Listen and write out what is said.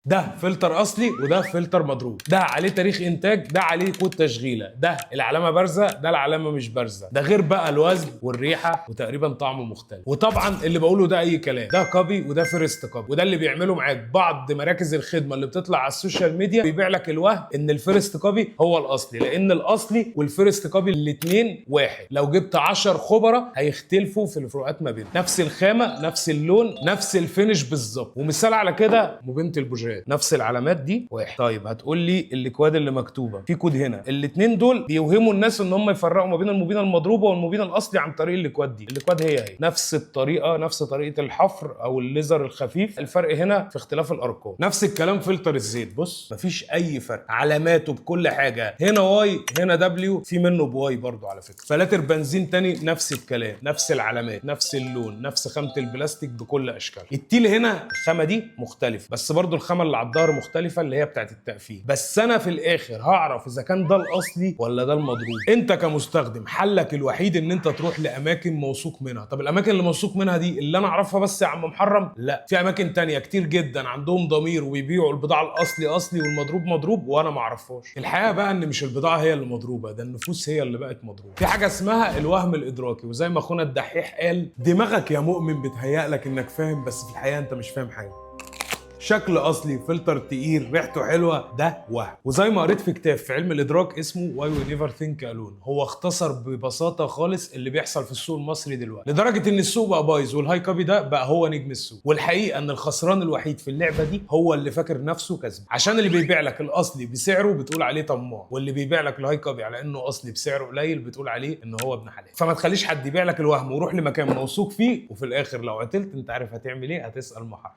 ده فلتر اصلي وده فلتر مضروب، ده عليه تاريخ انتاج، ده عليه كود تشغيله، ده العلامه بارزه، ده العلامه مش بارزه، ده غير بقى الوزن والريحه وتقريبا طعمه مختلف. وطبعا اللي بقوله ده اي كلام، ده كوبي وده فيرست كوبي، وده اللي بيعمله معاك بعض مراكز الخدمه اللي بتطلع على السوشيال ميديا، بيبيع لك الوهم ان الفيرست كوبي هو الاصلي، لان الاصلي والفيرست كوبي الاثنين واحد. لو جبت 10 خبراء هيختلفوا في الفروقات ما بينهم، نفس الخامه، نفس اللون، نفس الفينش بالظبط. ومثال على كده موبينه البوجات، نفس العلامات دي واحد. طيب هتقول لي الاكواد اللي مكتوبه في كود هنا، الاثنين دول بيوهموا الناس ان هم يفرقوا ما بين الموبينه المضروبه والموبينه الاصلي عن طريق الاكواد دي. الاكواد هي نفس الطريقه، نفس طريقه الحفر او الليزر الخفيف، الفرق هنا في اختلاف الارقام. نفس الكلام فلتر الزيت، بص مفيش اي فرق، علاماته بكل حاجه، هنا واي هنا دبليو، في منه بواي برضو على فكره. فلاتر بنزين تاني نفس الكلام، نفس العلامات، نفس اللون، نفس خامه البلاستيك بكل اشكال. التيل هنا الخامه دي مختلفه، بس برضو الخامه اللي على الظهر مختلفه اللي هي بتاعت التقفيل. بس انا في الاخر هعرف اذا كان ده الاصلي ولا ده المضروب. انت كمستخدم حلك الوحيد ان انت تروح لاماكن موثوق منها. طب الاماكن اللي موثوق منها دي اللي انا اعرفها بس يا عم محرم؟ لا، في اماكن تانية كتير جدا عندهم ضمير وبيبيعوا البضاعه الاصلي اصلي والمضروب مضروب وانا ما اعرفهاش. الحقيقه بقى ان مش البضاعه هي اللي مضروبه، ده النفوس هي اللي بقت مضروبه. في حاجه اسمها الوهم الادراكي، وزي ما اخونا الدحيح قال، دماغك يا مؤمن بتهيأ لك انك فاهم، بس في الحقيقه انت مش فاهم حاجه. شكل اصلي، فلتر تقيل، ريحته حلوه، ده وهم. وزي ما قريت في كتاب في علم الادراك اسمه واي وي نيفر ثينك الون، هو اختصر ببساطه خالص اللي بيحصل في السوق المصري دلوقتي، لدرجه ان السوق بقى بايظ والهاي كوبي ده بقى هو نجم السوق. والحقيقه ان الخسران الوحيد في اللعبه دي هو اللي فاكر نفسه كسب، عشان اللي بيبيع لك الاصلي بسعره بتقول عليه طماع، واللي بيبيع لك الهاي كوبي على انه اصلي بسعره قليل بتقول عليه ان هو ابن حلال. فما تخليش حد يبيع لك الوهم، وروح لمكان موثوق فيه، وفي الاخر لو عطلت انت عارف هتعمل ايه؟ هتسال محرم.